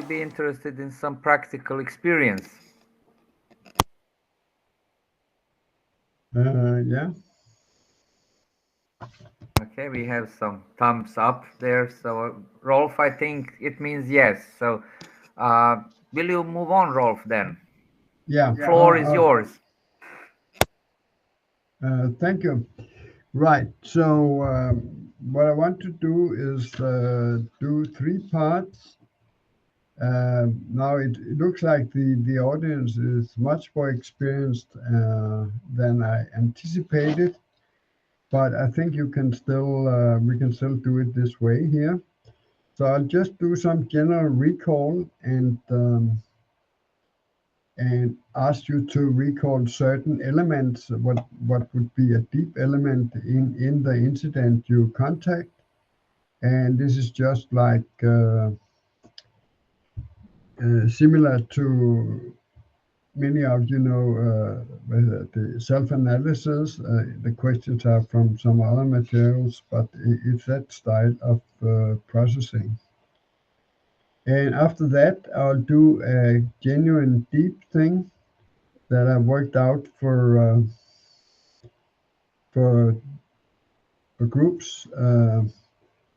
you be interested in some practical experience? Yeah. Okay, we have some thumbs up there. So, Rolf, I think it means yes. So, will you move on, Rolf, then? Yeah. Floor is yours. Thank you. Right. So what I want to do is do three parts. Now it looks like the audience is much more experienced than I anticipated, but I think you can still we can still do it this way here. So I'll just do some general recall and ask you to recall certain elements. What would be a deep element in the incident you contact, and this is just like similar to many of you know the self-analysis. The questions are from some other materials, but it's that style of processing. And after that, I'll do a genuine deep thing that I worked out for for groups.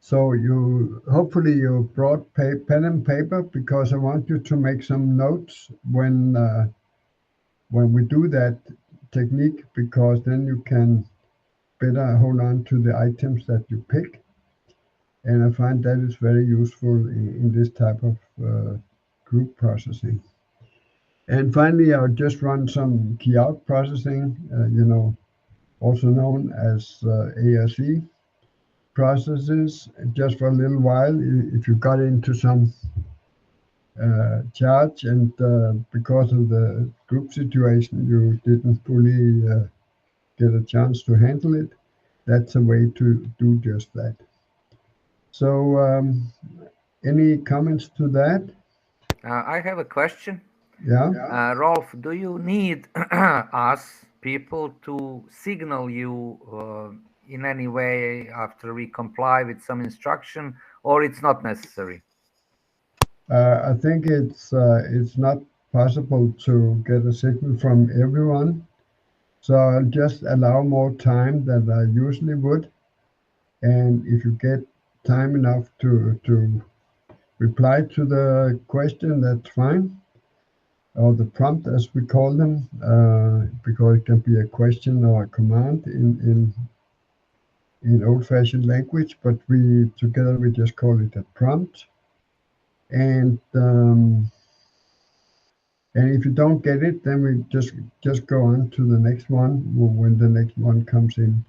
So you hopefully you brought pen and paper because I want you to make some notes when we do that technique, because then you can better hold on to the items that you pick. And I find that is very useful in this type of group processing. And finally, I'll just run some key out processing, also known as ASE processes, just for a little while. If you got into some charge and because of the group situation, you didn't fully get a chance to handle it, that's a way to do just that. So, any comments to that? I have a question. Yeah. Rolf, do you need us people to signal you in any way after we comply with some instruction, or it's not necessary? I think it's not possible to get a signal from everyone, so I'll just allow more time than I usually would. And if you get time enough to reply to the question, that's fine, or the prompt as we call them, because it can be a question or a command in old-fashioned language, but we together we just call it a prompt. And and if you don't get it, then we just go on to the next one when the next one comes in.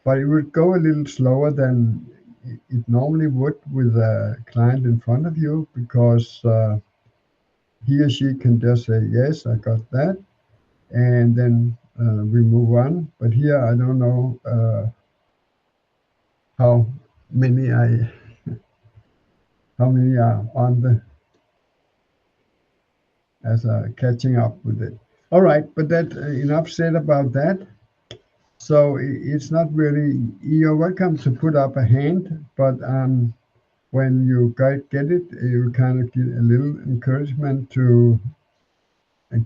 But it would go a little slower than it normally would with a client in front of you, because he or she can just say, yes, I got that, and then we move on. But here, I don't know how many how many are on the as catching up with it. All right, but that enough said about that. So it's not really. You're welcome to put up a hand, but when you get it, you kind of get a little encouragement to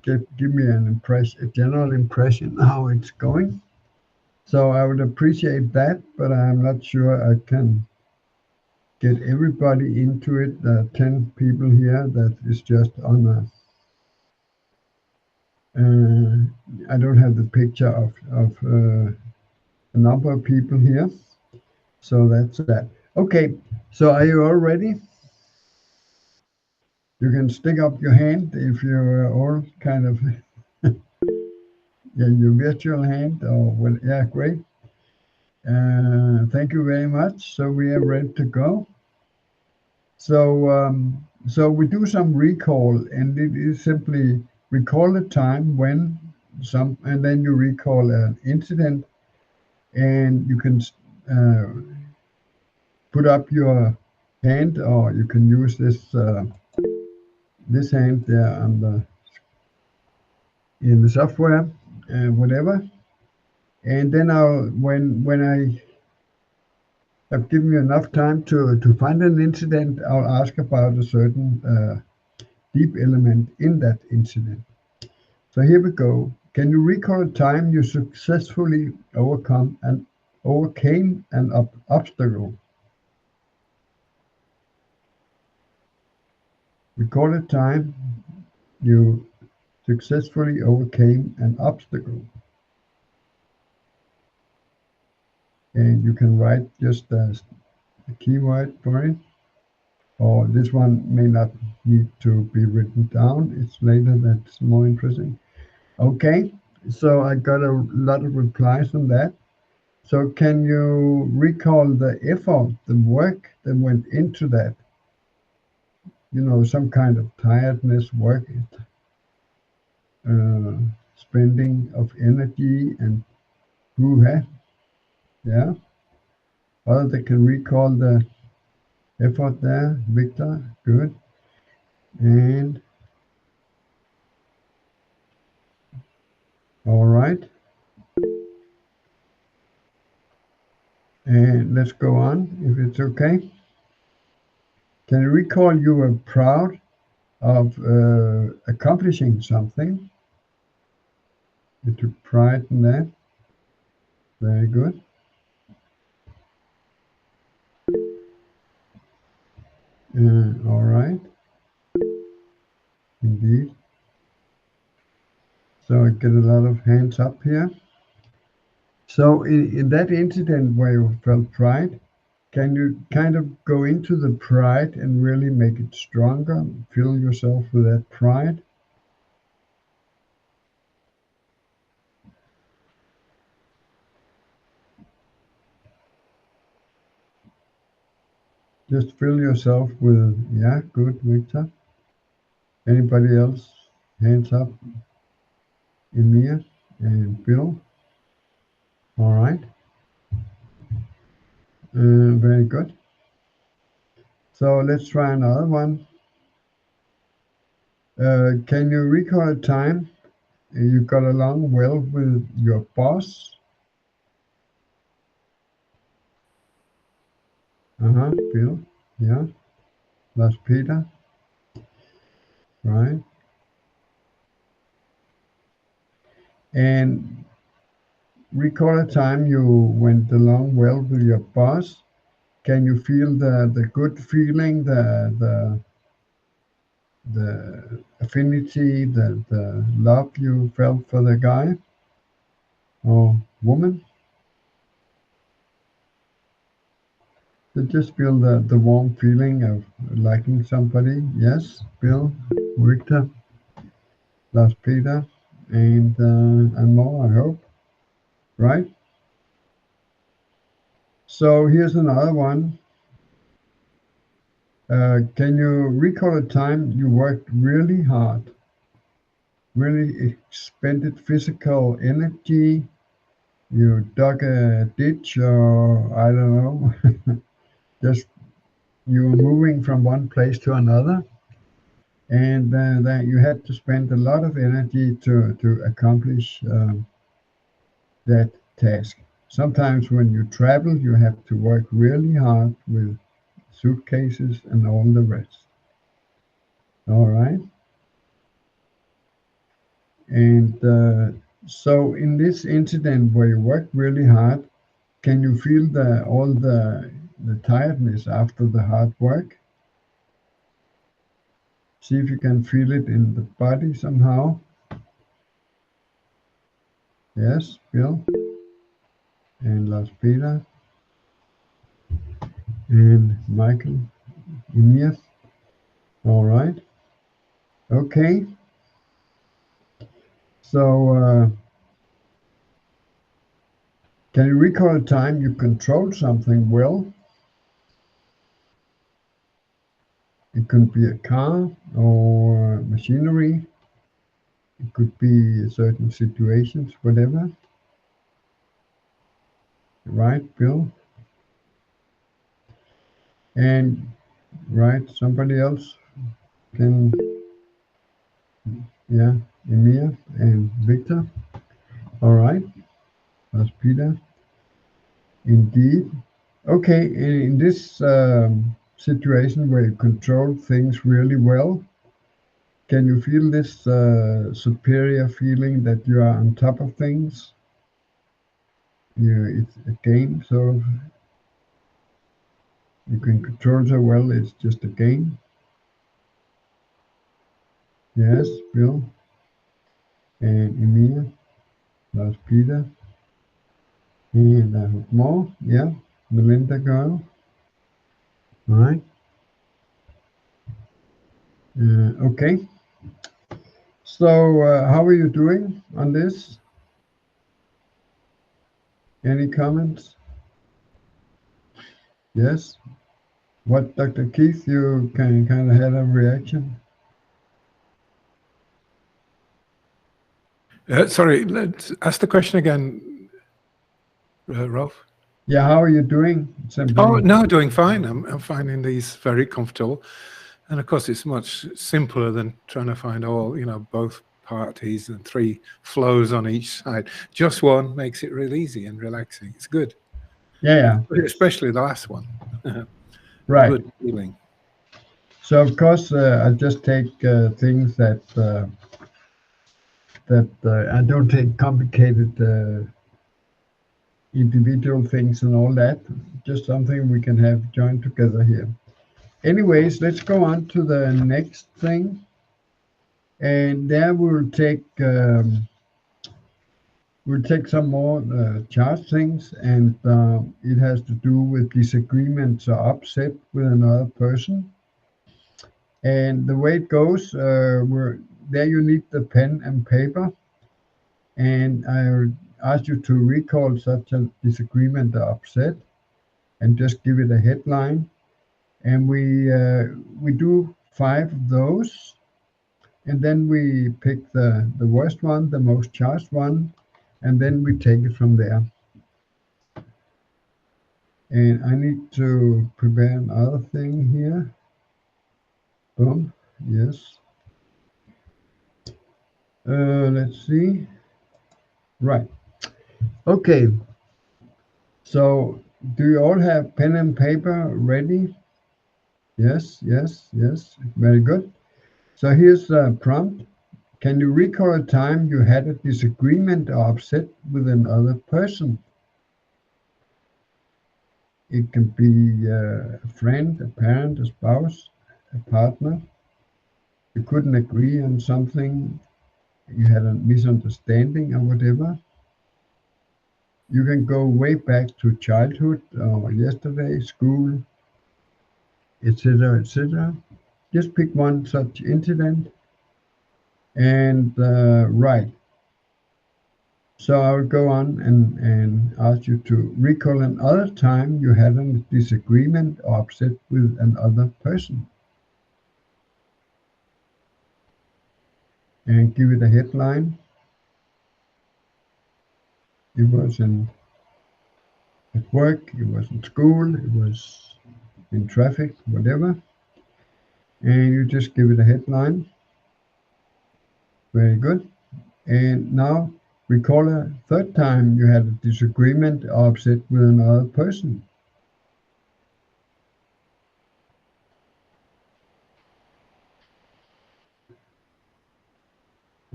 give me an impression, a general impression how it's going. So I would appreciate that, but I'm not sure I can get everybody into it. 10 people here that is just on a. I don't have the picture of a number of people here, so that's that. Okay, so are you all ready? You can stick up your hand if you're all kind of yeah, your virtual hand or well, yeah, great. Thank you very much. So we are ready to go. So we do some recall, and it is simply recall a time when and then you recall an incident, and you can uh, put up your hand, or you can use this hand there on in the software, whatever. And then when I have given you enough time to find an incident, I'll ask about a certain deep element in that incident. So here we go. Can you recall a time you successfully overcame an obstacle? Recall a time you successfully overcame an obstacle. And you can write just a keyword for it, or this one may not need to be written down. It's later that's more interesting. Okay, so I got a lot of replies on that. So can you recall the effort, the work that went into that? You know, some kind of tiredness, work, uh, spending of energy, and who had, yeah. Others can recall the effort there. Victor, good. And all right. And let's go on if it's okay. Can you recall you were proud of accomplishing something? You took pride in that. Very good. All right. Indeed. So I get a lot of hands up here. So in that incident where you felt pride, can you kind of go into the pride and really make it stronger? Fill yourself with that pride? Just fill yourself with, yeah, good, Victor. Anybody else? Hands up. Emir and Bill. All right. Very good. So let's try another one. Can you recall a time you got along well with your boss? Bill. Yeah. Lars Peter. Right. And recall a time you went along well with your boss. Can you feel the good feeling, the affinity, the love you felt for the guy or woman? So just feel the warm feeling of liking somebody. Yes, Bill, Victor, Lars Peter, and more, I hope. Right? So here's another one. Can you recall a time you worked really hard, really expended physical energy? You dug a ditch, or I don't know, just you were moving from one place to another, and that you had to spend a lot of energy to accomplish that task. Sometimes when you travel, you have to work really hard with suitcases and all the rest. All right. And so in this incident where you worked really hard, can you feel all the tiredness after the hard work? See if you can feel it in the body somehow. Yes, Bill and Lars Peter and Michael, Emir. All right. Okay. So can you recall a time you controlled something well? It could be a car or machinery. It could be certain situations, whatever. Right, Bill? And right, somebody else can, yeah, Emir and Victor. All right, that's Peter. Indeed. Okay, in this situation where you control things really well, Can you feel this superior feeling that you are on top of things? It's a game, sort of. You can control so well, it's just a game. Yes, Bill. And Emil. Lars Peter. And I hope more. Yeah. Melinda girl. All right. Okay. So, how are you doing on this? Any comments? Yes. What, Dr. Keith, you kind of had a reaction? Sorry, let's ask the question again, Ralph. Yeah, how are you doing? Simply. Oh, no, doing fine. I'm finding these very comfortable. And of course, it's much simpler than trying to find all, both parties and 3 flows on each side. Just one makes it real easy and relaxing. It's good. Yeah. Especially the last one. Right. Good feeling. So, of course, I just take things that I don't take complicated individual things and all that. Just something we can have joined together here. Anyways, let's go on to the next thing. And there we'll take some more chart things, and it has to do with disagreements or upset with another person. And the way it goes, there you need the pen and paper, and I ask you to recall such a disagreement or upset, and just give it a headline. And we do 5 of those, and then we pick the worst one, the most charged one, and then we take it from there. And I need to prepare another thing here. Boom. Yes. Let's see. Right. Okay. So, do you all have pen and paper ready? Yes. Very good. So here's a prompt. Can you recall a time you had a disagreement or upset with another person? It can be a friend, a parent, a spouse, a partner. You couldn't agree on something, you had a misunderstanding or whatever. You can go way back to childhood or yesterday, school, etc., etc. Just pick one such incident and write. So I'll go on and ask you to recall another time you had a disagreement or upset with another person. And give it a headline. It was at work, it was in school, it was in traffic, whatever. And you just give it a headline. Very good. And now recall a third time you had a disagreement or upset with another person.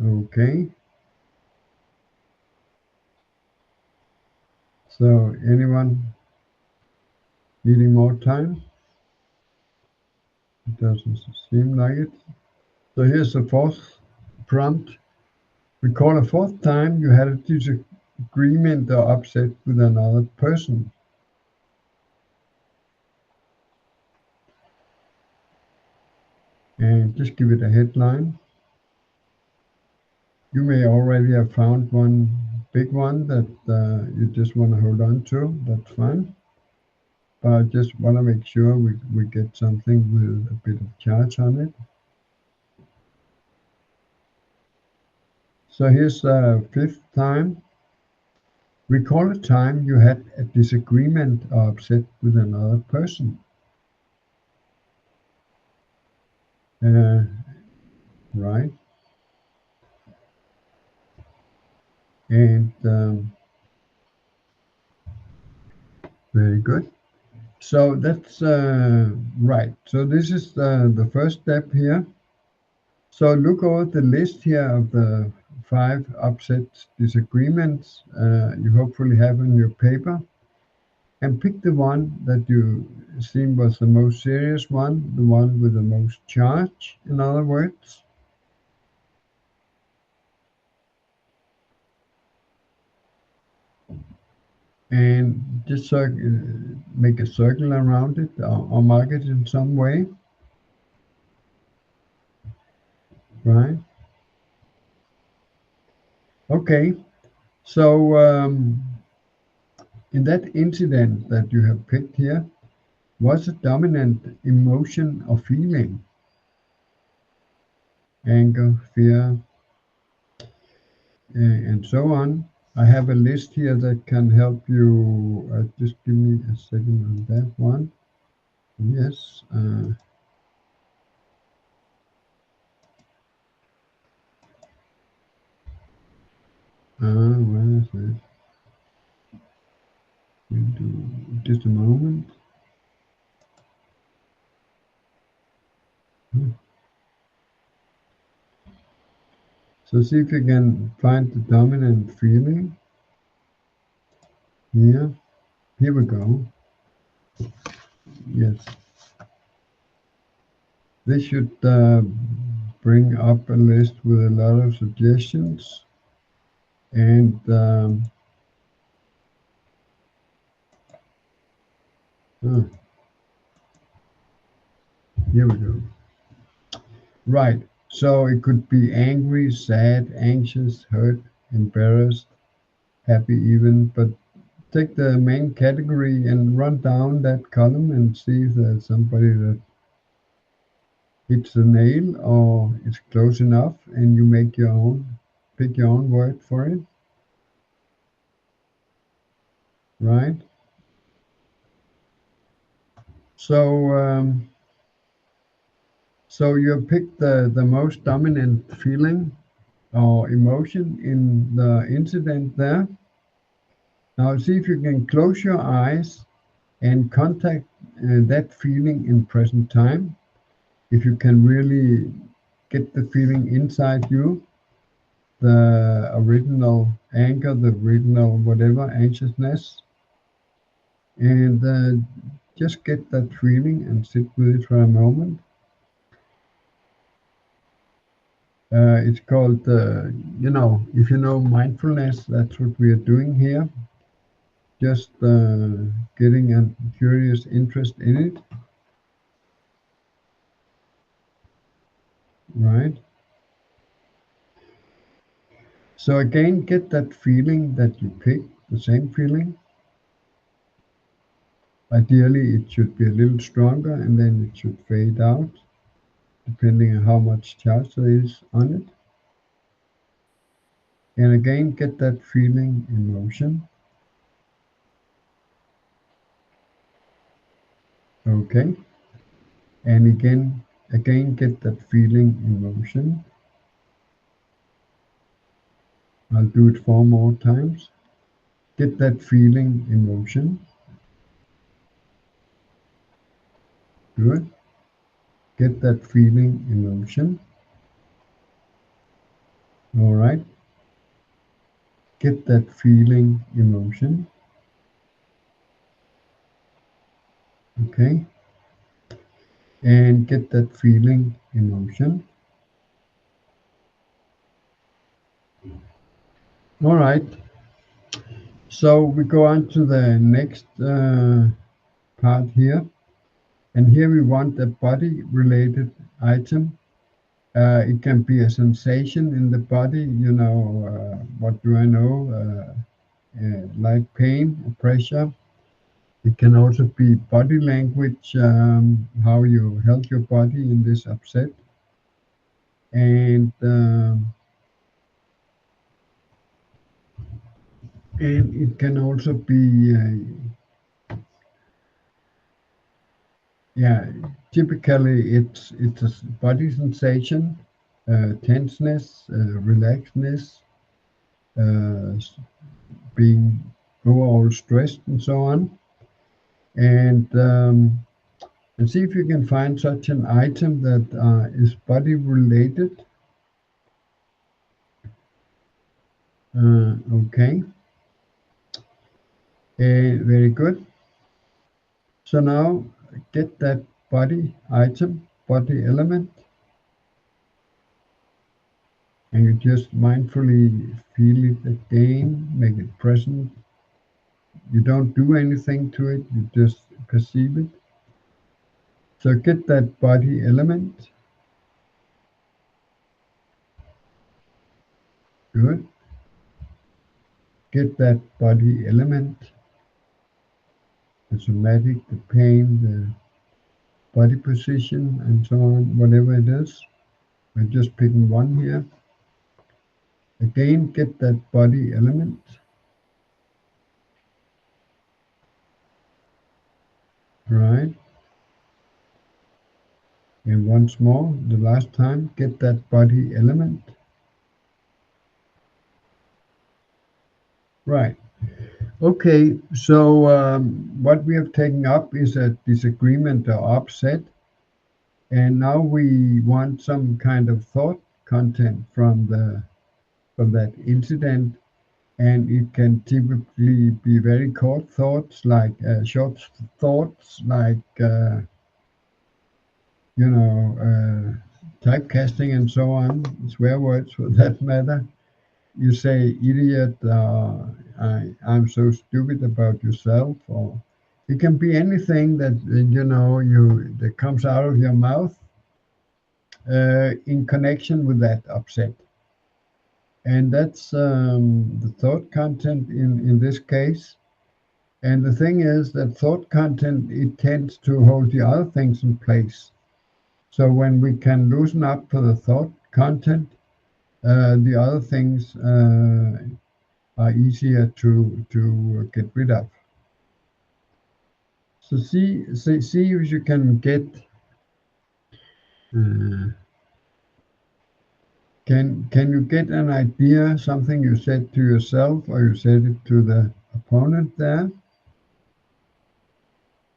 Okay. So anyone needing more time? It doesn't seem like it. So here's the 4th prompt. Recall a 4th time you had a disagreement or upset with another person. And just give it a headline. You may already have found one big one that you just want to hold on to. That's fine. But I just want to make sure we get something with a bit of charge on it. So here's the 5th time. Recall a time you had a disagreement or upset with another person. Right. And very good. So that's right. So this is the first step here. So look over the list here of the 5 upset disagreements you hopefully have in your paper, and pick the one that you seem was the most serious one, the one with the most charge, in other words. And just make a circle around it or mark it in some way, right? Okay, so in that incident that you have picked here, what's a dominant emotion or feeling? Anger, fear, and so on. I have a list here that can help you. Just give me a second on that one. Yes. Where is it? Just a moment. So see if you can find the dominant feeling. Here we go. Yes. This should bring up a list with a lot of suggestions. And here we go. Right. So it could be angry, sad, anxious, hurt, embarrassed, happy even, but take the main category and run down that column and see if there's somebody that hits the nail or it's close enough, and you make your own, pick your own word for it. Right? So so you picked the most dominant feeling or emotion in the incident there. Now see if you can close your eyes and contact that feeling in present time. If you can really get the feeling inside you, the original anger, the original whatever, anxiousness, and just get that feeling and sit with it for a moment. It's called, if you know mindfulness, that's what we are doing here. Just getting a curious interest in it. Right? So again, get that feeling that you picked, the same feeling. Ideally, it should be a little stronger, and then it should fade out, depending on how much charge there is on it. And again, get that feeling in motion. Okay. And again, get that feeling in motion. I'll do it 4 more times. Get that feeling in motion. Good. Get that feeling in motion. All right. Get that feeling in motion. Okay. And get that feeling in motion. All right. So we go on to the next part here. And here we want a body-related item. It can be a sensation in the body, what do I know, like pain or pressure. It can also be body language, how you held your body in this upset. And it can also be, typically it's a body sensation, tenseness, relaxedness, being overall stressed and so on. And And see if you can find such an item that is body related. Okay. Very good. So now get that body item, body element, and you just mindfully feel it again, make it present. You don't do anything to it, you just perceive it. So get that body element. Good. Get that body element, the somatic, the pain, the body position, and so on, whatever it is. We're just picking one here. Again, get that body element. Right. And once more, the last time, get that body element. Right. Okay, so what we have taken up is a disagreement or upset, and now we want some kind of thought content from that incident, and it can typically be very short thoughts, like short thoughts, like typecasting and so on, swear words for that matter. You say idiot, I'm so stupid about yourself, or it can be anything that that comes out of your mouth in connection with that upset. And that's the thought content in this case. And the thing is that thought content, it tends to hold the other things in place. So when we can loosen up for the thought content, the other things are easier to get rid of. So see if you can get can you get an idea, something you said to yourself or you said it to the opponent there,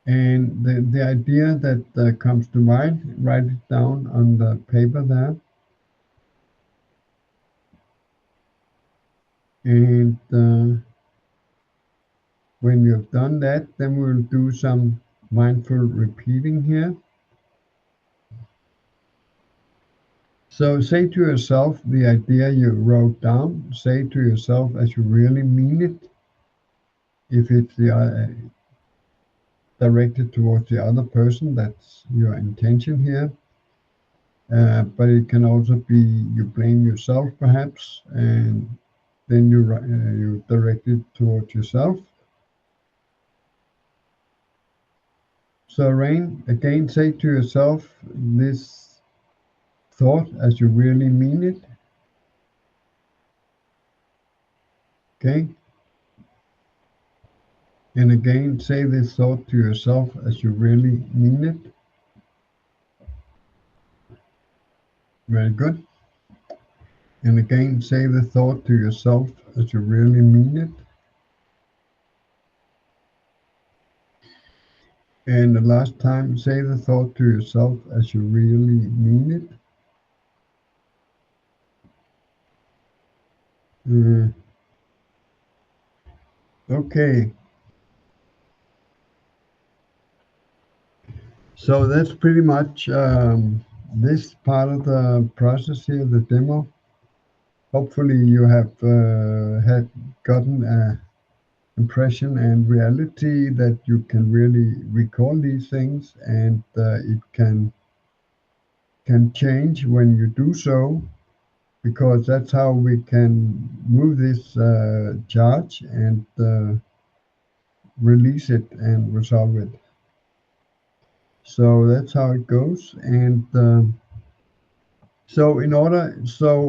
and the idea that comes to mind, write it down on the paper there. And when you've done that, then we'll do some mindful repeating here. So say to yourself the idea you wrote down, say to yourself as you really mean it. If it's directed towards the other person, that's your intention here. But it can also be you blame yourself perhaps, and then you direct it towards yourself. So Rain, again, say to yourself this thought as you really mean it. Okay? And again, say this thought to yourself as you really mean it. Very good. And again, say the thought to yourself as you really mean it. And the last time, say the thought to yourself as you really mean it. Okay. So that's pretty much this part of the process here, the demo. Hopefully you have had gotten an impression and reality that you can really recall these things, and it can change when you do so, because that's how we can move this charge and release it and resolve it. So that's how it goes. And so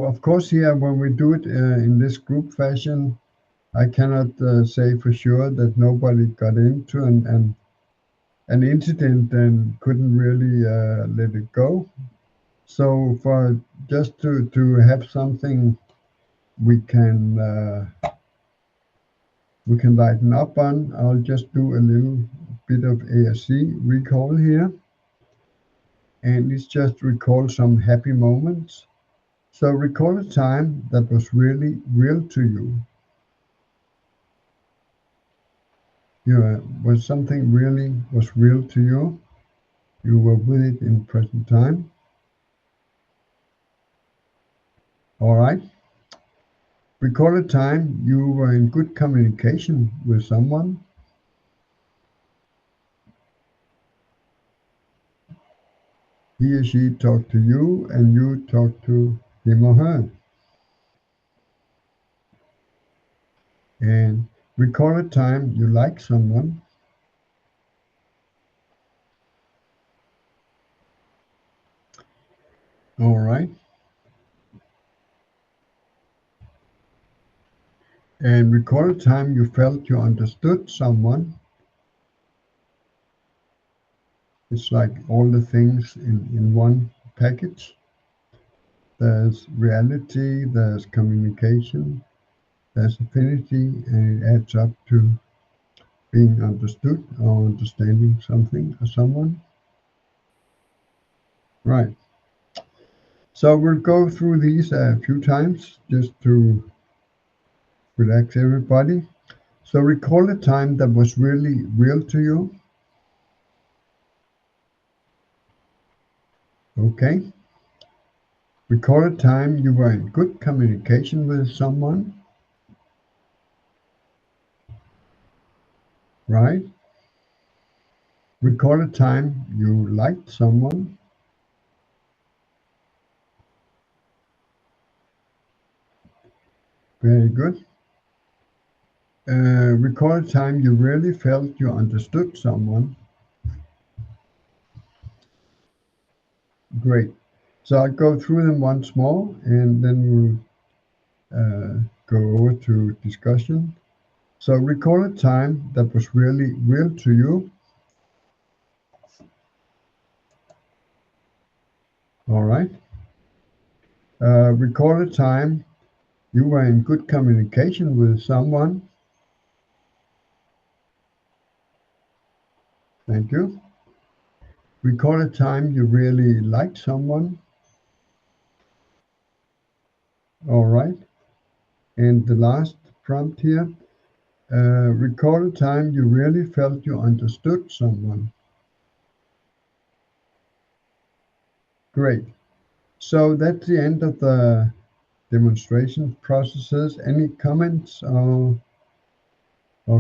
of course here when we do it in this group fashion, I cannot say for sure that nobody got into an incident and couldn't really let it go. So for just to have something we can lighten up on, I'll just do a little bit of ASC recall here. and it's just recall some happy moments. So recall a time that was really real to you. Was something really was real to you. You were with it in present time. All right. Recall a time you were in good communication with someone. He or she talked to you and you talked to him or her. And recall a time you liked someone. All right. And recall a time you felt you understood someone. It's like all the things in one package. There's reality, there's communication, there's affinity, and it adds up to being understood or understanding something or someone. Right. So we'll go through these a few times just to relax everybody. So recall a time that was really real to you. Okay. Recall a time you were in good communication with someone. Right. Recall a time you liked someone. Very good. Recall a time you really felt you understood someone. Great. So I'll go through them once more and then we'll go over to discussion. So recall a time that was really real to you. All right. Recall a time you were in good communication with someone. Thank you. Recall a time you really liked someone. All right. And the last prompt here, recall a time you really felt you understood someone. Great. So that's the end of the demonstration processes. Any comments or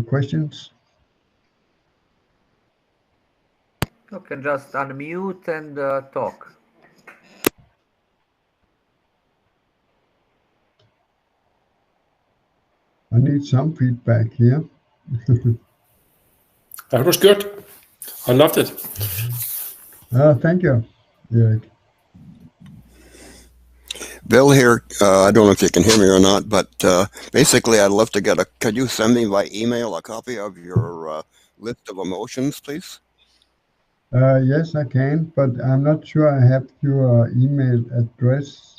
questions? You can just unmute and talk. I need some feedback here. That was good. I loved it. Thank you, Erik. Bill here. I don't know if you can hear me or not, but basically I'd love to get could you send me by email a copy of your list of emotions, please? Yes, I can, but I'm not sure I have your email address.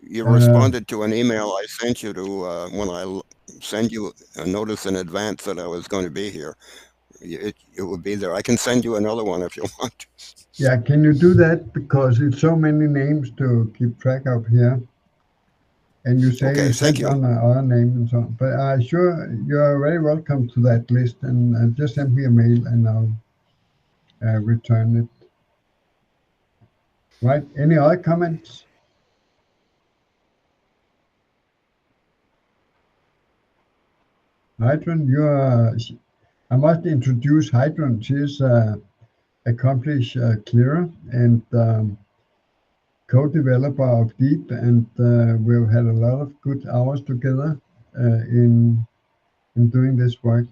You responded to an email I sent you to when I send you a notice in advance that I was going to be here. It would be there. I can send you another one if you want. Yeah, can you do that? Because it's so many names to keep track of here. And you say Okay, you thank sent you. on our name and so on. But sure, you're very welcome to that list. And just send me a mail and I'll return it. Right? Any other comments? Heidrun, I must introduce Heidrun. She's accomplished clearer and co-developer of Deep, and we've had a lot of good hours together in doing this work.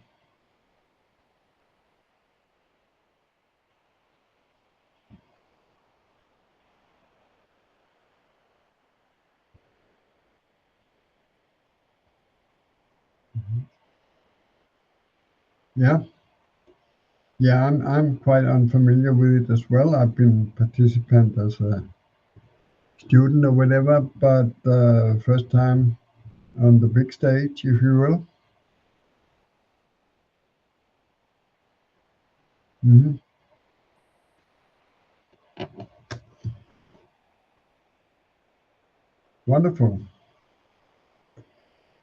Yeah. Yeah, I'm quite unfamiliar with it as well. I've been participant as a student or whatever, but first time on the big stage, if you will. Wonderful.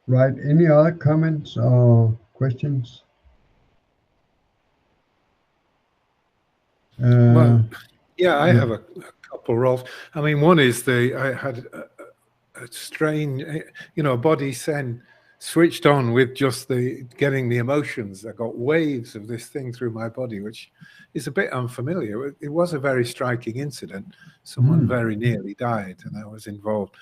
Right. Any other comments or questions? Well, yeah, I yeah. have a couple, Rolf. I mean, one is I had a strange, a body switched on with just getting the emotions. I got waves of this thing through my body, which is a bit unfamiliar. It was a very striking incident. Someone very nearly died, and I was involved.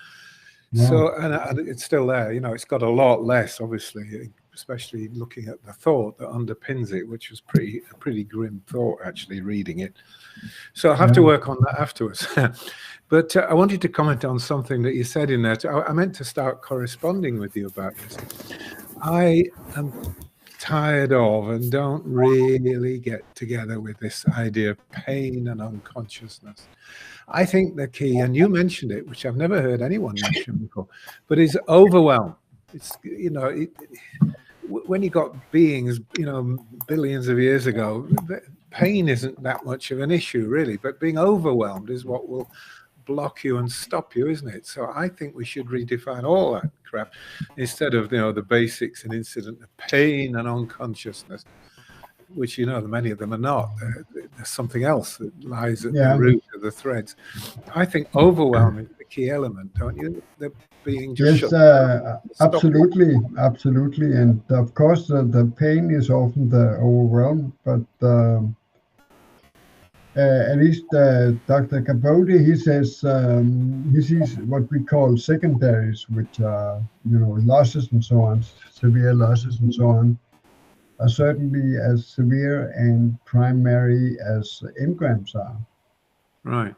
Wow. So, and it's still there. It's got a lot less, obviously, especially looking at the thought that underpins it, which was a pretty grim thought, actually, reading it. So I'll have to work on that afterwards. But I wanted to comment on something that you said in there. I meant to start corresponding with you about this. I am tired of and don't really get together with this idea of pain and unconsciousness. I think the key, and you mentioned it, which I've never heard anyone mention before, but is overwhelm. It's, when you got beings, billions of years ago, pain isn't that much of an issue, really, but being overwhelmed is what will block you and stop you, isn't it? So I think we should redefine all that crap instead of, the basics and incident of pain and unconsciousness, which, many of them are not. There's something else that lies at the root of the threads. I think overwhelm is the key element, don't you? The being just absolutely. And of course, the pain is often the overwhelm, but at least Dr. Capote, he says he sees what we call secondaries, which are, losses and so on, severe losses and so on, are certainly as severe and primary as engrams are. Right.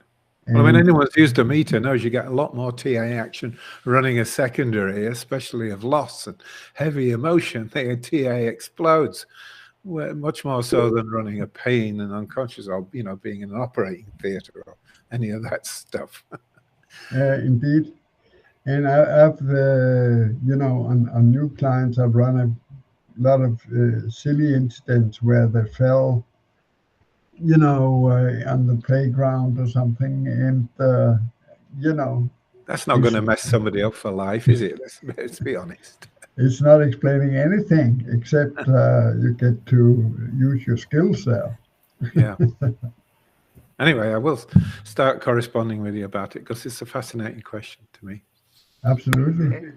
Well, I mean, anyone who's used a meter knows you get a lot more TA action running a secondary, especially of loss and heavy emotion. The TA explodes, much more so than running a pain and unconscious, or being in an operating theatre or any of that stuff. Indeed. And I've on new clients, I've run a lot of silly incidents where they fell, on the playground or something, and that's not going to mess somebody up for life, is it? Let's be honest. It's not explaining anything except you get to use your skills there. Yeah. Anyway, I will start corresponding with you about it because it's a fascinating question to me. Absolutely.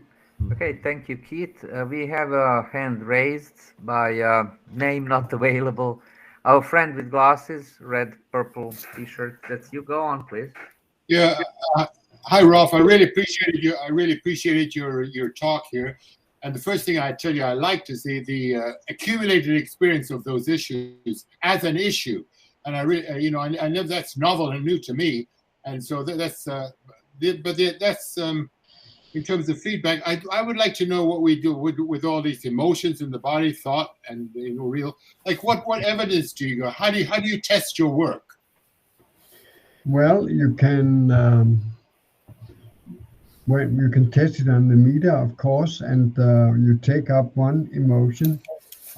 Okay, thank you, Keith. We have a hand raised by name not available. Our friend with glasses, red, purple T-shirt. That's you. Go on, please. Yeah. Hi, Rolf. I really appreciated your talk here. And the first thing I tell you I liked is the accumulated experience of those issues as an issue. And I really, I know that's novel and new to me. And so that's in terms of feedback, I would like to know what we do with all these emotions in the body, thought, and real. Like, what evidence do you go? How do you test your work? Well, you can you can test it on the meter, of course, and you take up one emotion.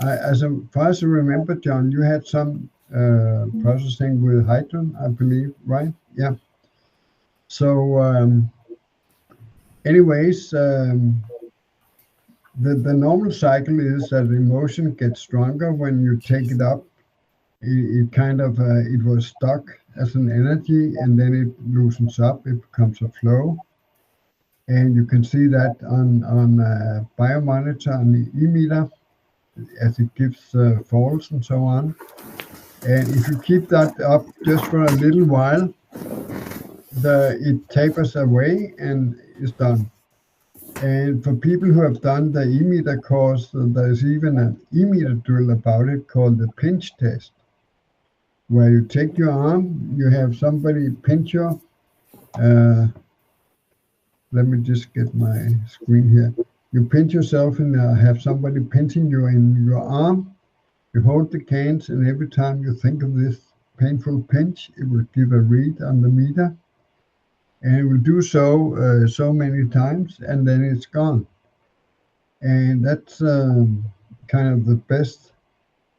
As far as I remember, John, you had some processing with hydrogen, I believe, right? Yeah. So. Anyways, the normal cycle is that emotion gets stronger when you take it up. It kind of it was stuck as an energy, and then it loosens up. It becomes a flow, and you can see that on biomonitor on the e-meter as it gives falls and so on. And if you keep that up just for a little while, it tapers away and is done. And for people who have done the e-meter course, there's even an e-meter drill about it called the pinch test, where you take your arm, you have somebody pinch your, let me just get my screen here. You pinch yourself and have somebody pinching you in your arm. You hold the cans, and every time you think of this painful pinch, it will give a read on the meter. And it will do so so many times, and then it's gone. And that's kind of the best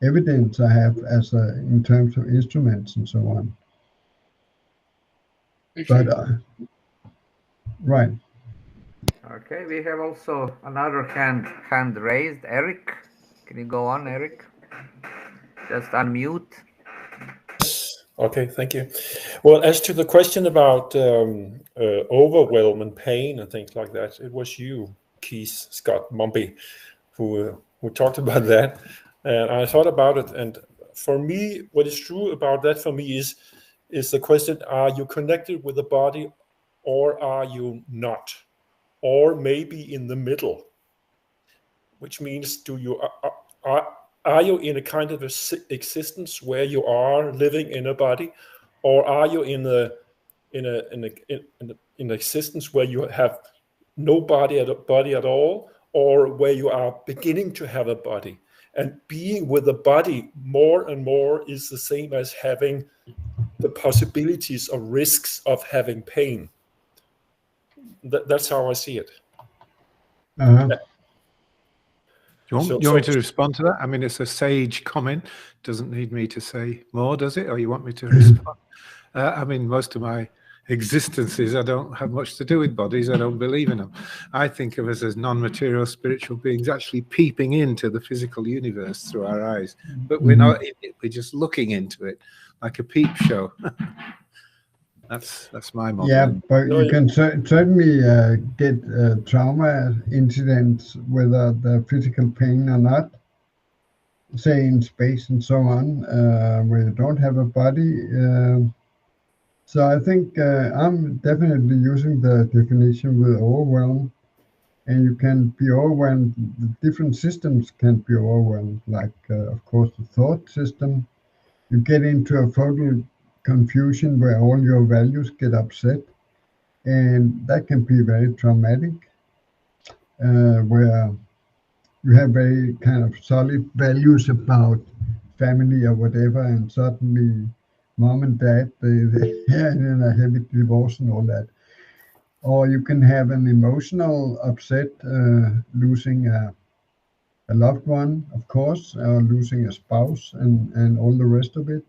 evidence I have as in terms of instruments and so on. But right. Okay, we have also another hand raised. Eric, can you go on, Eric? Just unmute. Okay, thank you. Well, as to the question about overwhelm and pain and things like that, it was you, Keith Scott Mumpy, who talked about that. And I thought about it, and for me, what is true about that for me is the question: are you connected with the body, or are you not, or maybe in the middle? Which means, are you in a kind of existence where you are living in a body, or are you in an existence where you have no body at all, or where you are beginning to have a body? And being with the body more and more is the same as having the possibilities or risks of having pain. That's how I see it. Uh-huh. Do you want me to respond to that? I mean, it's a sage comment. Doesn't need me to say more, does it? Or you want me to respond? I mean, most of my existences, I don't have much to do with bodies. I don't believe in them. I think of us as non-material spiritual beings actually peeping into the physical universe through our eyes. But we're not in it. We're just looking into it like a peep show. That's my model. Yeah, but you can certainly get trauma incidents, whether the physical pain or not, say in space and so on, where you don't have a body. So I think I'm definitely using the definition with overwhelm, and you can be overwhelmed. The different systems can be overwhelmed, like, of course, the thought system. You get into a total confusion where all your values get upset, and that can be very traumatic, where you have very kind of solid values about family or whatever, and suddenly mom and dad they're in a heavy divorce and all that. Or you can have an emotional upset, losing a loved one, of course, or losing a spouse, and all the rest of it.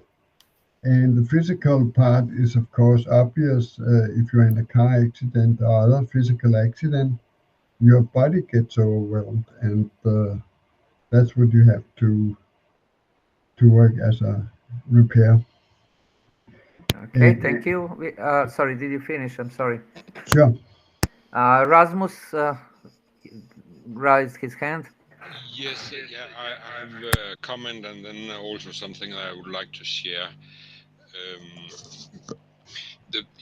And the physical part is, of course, obvious. If you're in a car accident or other physical accident, your body gets overwhelmed, and that's what you have to work as a repair. Okay, thank you. Sorry, did you finish? I'm sorry. Sure. Rasmus raised his hand. Yes, yeah, I have a comment and then also something I would like to share.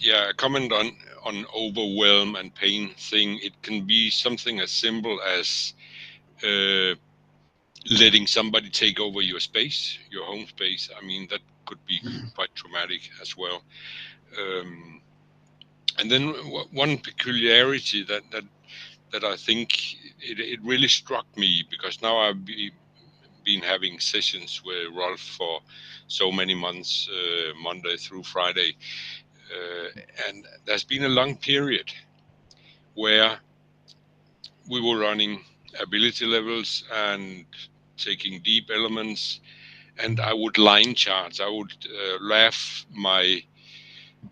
A comment on overwhelm and pain thing. It can be something as simple as letting somebody take over your space, your home space. I mean, that could be quite traumatic as well. And then one peculiarity that I think it really struck me, because now I've been having sessions with Rolf for so many months, Monday through Friday, and there's been a long period where we were running ability levels and taking deep elements, and I would line charts. I would laugh my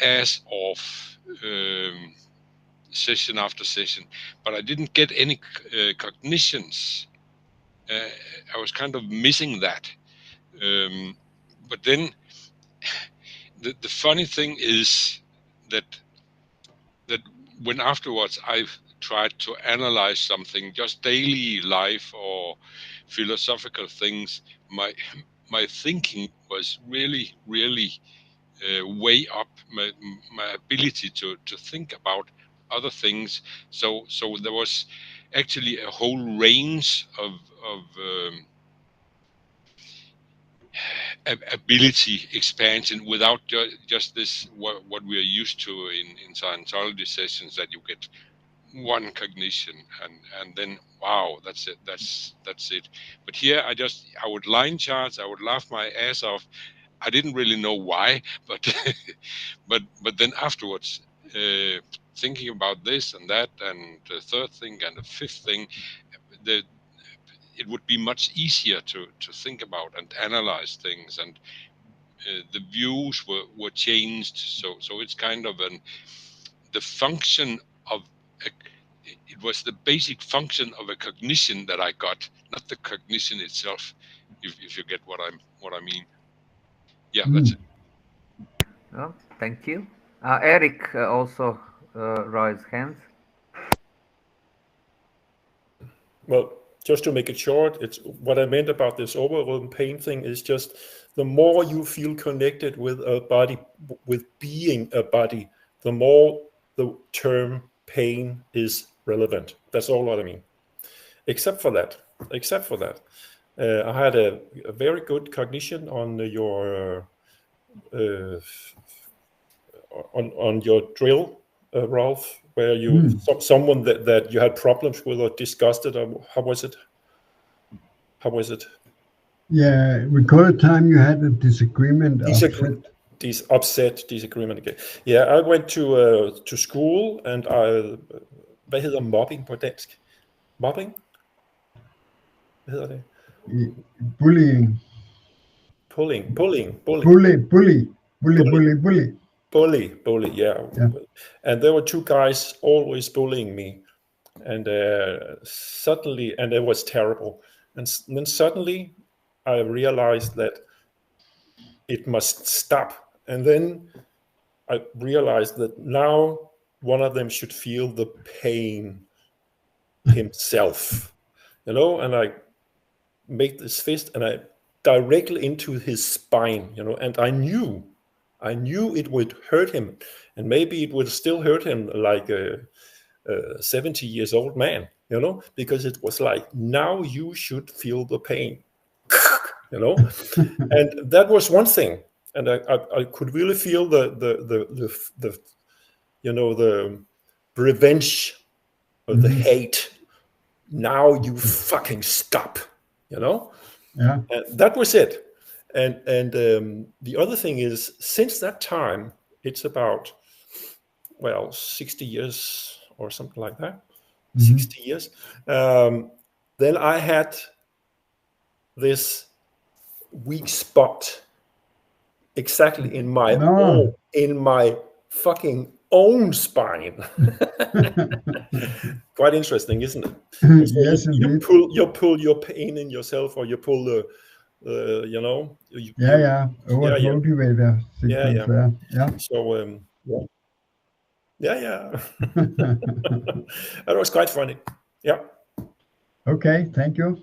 ass off session after session, but I didn't get any cognitions. I was kind of missing that. But then the funny thing is that when afterwards I've tried to analyze something, just daily life or philosophical things, my thinking was really way up. My ability to think about other things. So there was actually a whole range of ability expansion without just this what we are used to in Scientology sessions, that you get one cognition and then wow, that's it. But here I would line charts, I would laugh my ass off. I didn't really know why, but but then afterwards, thinking about this and that and the third thing and the fifth thing, it would be much easier to think about and analyze things, and the views were changed. So it's kind of the function of it was the basic function of a cognition that I got, not the cognition itself. If you get what I mean. Yeah, that's it. Well, thank you. Eric also raised hands. Well, just to make it short, it's what I meant about this overwhelming pain thing is just the more you feel connected with a body, with being a body, the more the term pain is relevant. That's all what I mean. Except for that, I had a very good cognition on your on your drill, Ralph, where you someone that you had problems with or disgusted. How was it? Yeah, recall a time you had a disagreement. Disagreement again. Yeah, I went to school and hvad hedder mobbing på dansk? Mobbing? Hvad hedder det? Bullying. Bullying. Bully, yeah. And there were two guys always bullying me, and suddenly, and it was terrible. And then suddenly, I realized that it must stop. And then I realized that now one of them should feel the pain himself, and I made this fist and I directly into his spine, and I knew it would hurt him, and maybe it would still hurt him like a 70 years old man, because it was like, now you should feel the pain, and that was one thing. And I could really feel the revenge of the hate. Now you fucking stop, Yeah. And that was it. And the other thing is, since that time, it's about 60 years or something like that. 60 years. Then I had this weak spot exactly in my fucking own spine. Quite interesting, isn't it? Yes, you pull your pain in yourself, or you pull the motivator sequence there. Yeah. So yeah. That was quite funny. Yeah. Okay, thank you.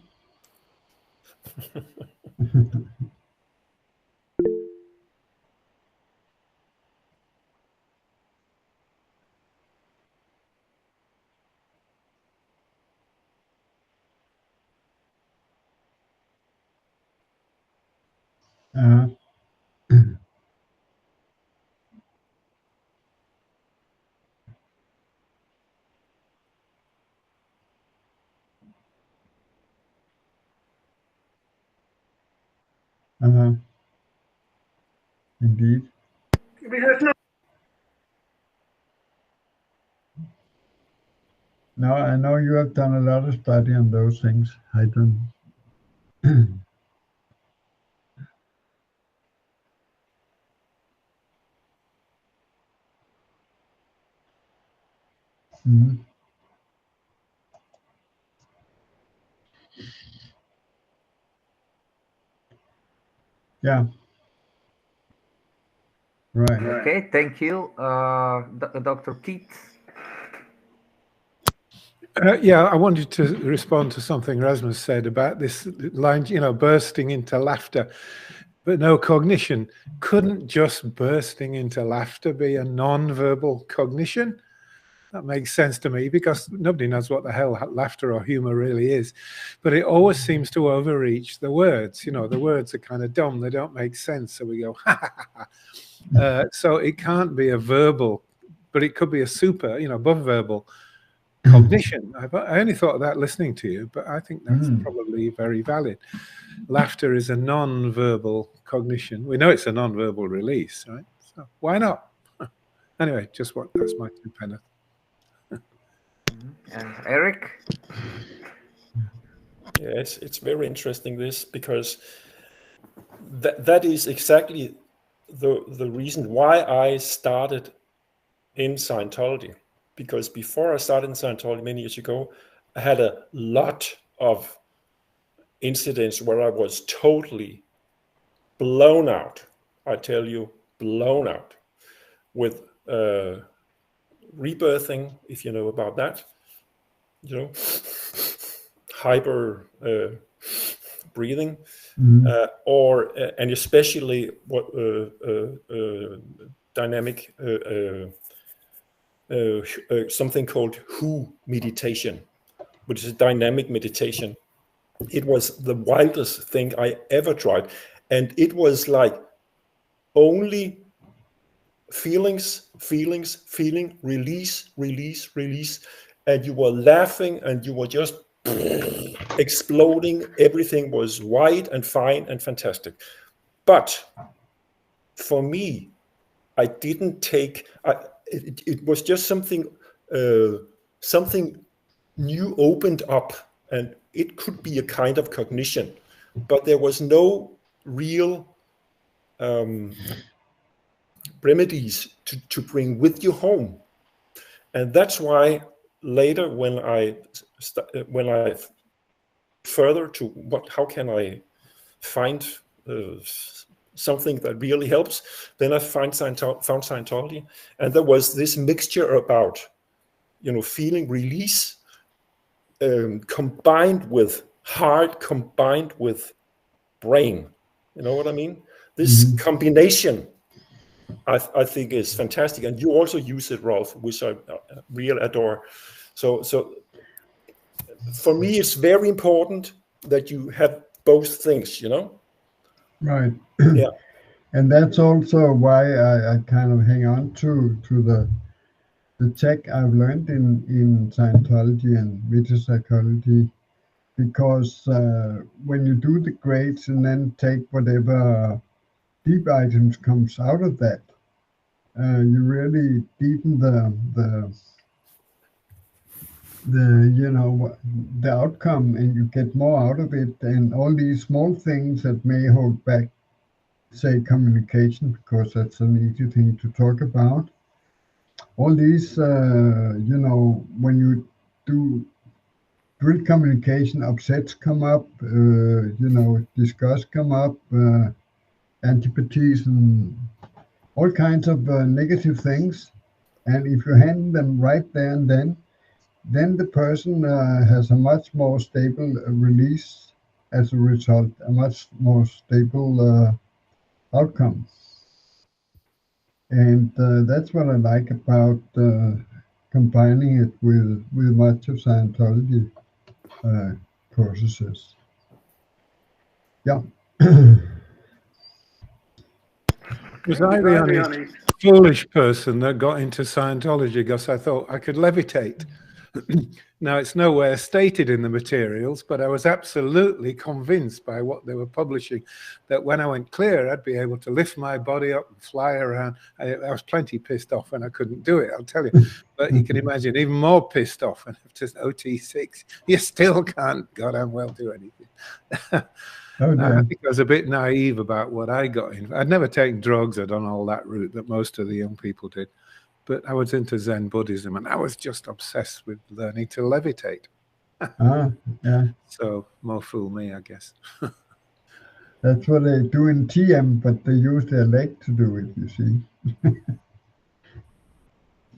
Indeed. No, I know you have done a lot of study on those things, Heidrun. Yeah. Right. Okay, thank you. Dr. Keith. I wanted to respond to something Rasmus said about this line, bursting into laughter, but no cognition. Couldn't just bursting into laughter be a non-verbal cognition? That makes sense to me, because nobody knows what the hell laughter or humor really is. But it always seems to overreach the words. The words are kind of dumb. They don't make sense. So we go, ha, ha, ha, ha. So it can't be a verbal, but it could be a super, above verbal cognition. I only thought of that listening to you, but I think that's probably very valid. Laughter is a non-verbal cognition. We know it's a non-verbal release, right? So why not? Anyway, that's my 2 pence. And Eric? Yes, it's very interesting, this, because that is exactly the reason why I started in Scientology, because before I started in Scientology many years ago, I had a lot of incidents where I was totally blown out. I tell you, blown out with rebirthing, if you know about that, you know, hyper breathing, or and especially what dynamic something called Who meditation, which is a dynamic meditation. It was the wildest thing I ever tried, and it was like only feelings, release, and you were laughing and you were just exploding. Everything was white and fine and fantastic. But for me, I didn't take, it was just something new opened up, and it could be a kind of cognition, but there was no real remedies to bring with you home. And that's why later when I further to how can I find something that really helps, then I found Scientology, and there was this mixture about, you know, feeling release combined with heart, combined with brain. You know what I mean? This combination, I think, is fantastic, and you also use it, Rolf, which I really adore. So for me, it's very important that you have both things, you know? Right. Yeah. And that's also why I kind of hang on to the tech I've learned in Scientology and metapsychology, because when you do the grades and then take whatever deep items comes out of that, you really deepen the you know, the outcome, and you get more out of it. And all these small things that may hold back, say, communication, because that's an easy thing to talk about. All these, you know, when you do real communication, upsets come up, you know, disgust come up, antipathies and all kinds of negative things. And if you handle them right there and then the person has a much more stable release as a result, a much more stable outcome. And that's what I like about combining it with much of Scientology processes. Yeah. Was I the only foolish person that got into Scientology because I thought I could levitate? Now, it's nowhere stated in the materials, but I was absolutely convinced by what they were publishing that when I went clear, I'd be able to lift my body up and fly around. I was plenty pissed off when I couldn't do it, I'll tell you. But you can imagine, even more pissed off when after OT6, you still can't goddamn well do anything. I think I was a bit naive about what I got in. I'd never taken drugs. I'd done all that route that most of the young people did. But I was into Zen Buddhism, and I was just obsessed with learning to levitate. Yeah. So more fool me, I guess. That's what they do in TM, but they use their leg to do it, you see.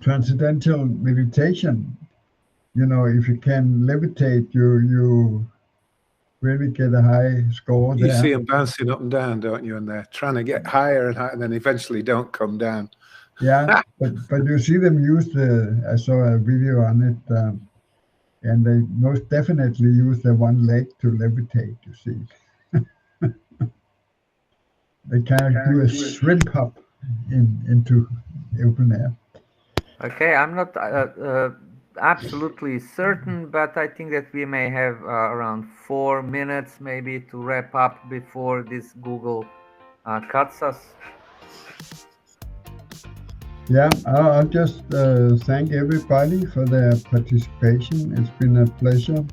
Transcendental meditation, you know, if you can levitate, you really get a high score there. You see them bouncing up and down, don't you? And they're trying to get higher and higher, and then eventually don't come down. Yeah, but you see them use I saw a video on it, and they most definitely use their one leg to levitate, you see. They kind of do a shrimp hop into open air. Okay, I'm not absolutely certain, but I think that we may have around 4 minutes maybe to wrap up before this Google cuts us. Yeah, I'll just thank everybody for their participation. It's been a pleasure.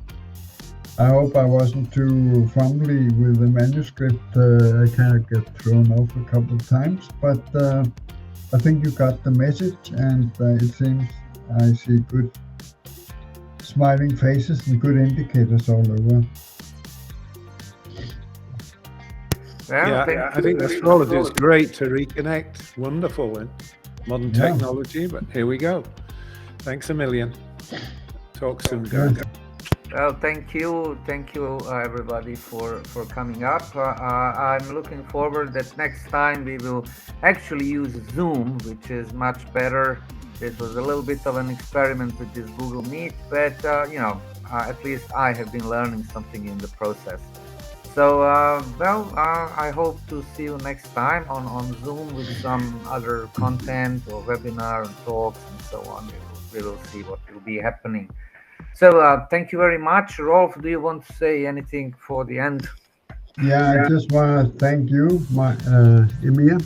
I hope I wasn't too fumbly with the manuscript. I kind of got thrown off a couple of times, but I think you got the message, and it seems I see good smiling faces and good indicators all over. Well, I think astrology is great to reconnect. Wonderful in modern technology, but here we go. Thanks a million. Talk soon, guys. Well, thank you, everybody for coming up. I'm looking forward that next time we will actually use Zoom, which is much better. It was a little bit of an experiment with this Google Meet, but at least I have been learning something in the process. So, I hope to see you next time on Zoom with some other content or webinar and talks and so on. We will see what will be happening. So, thank you very much. Rolf, do you want to say anything for the end? Yeah, I just want to thank you, Emir,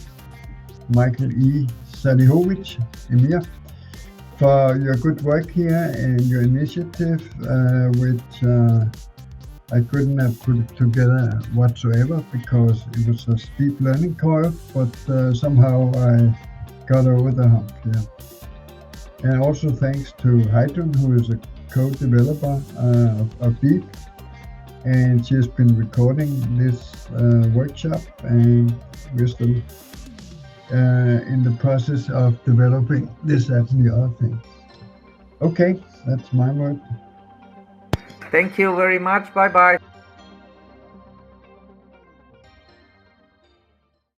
Michael E. Salihovic, Emir, for your good work here and your initiative, which I couldn't have put it together whatsoever because it was a steep learning curve, but somehow I got over the hump. Yeah. And also thanks to Heidrun, who is a co-developer of Beep, and she has been recording this workshop, and we're still in the process of developing this, that, and the other thing. Okay, that's my word. Thank you very much. Bye-bye.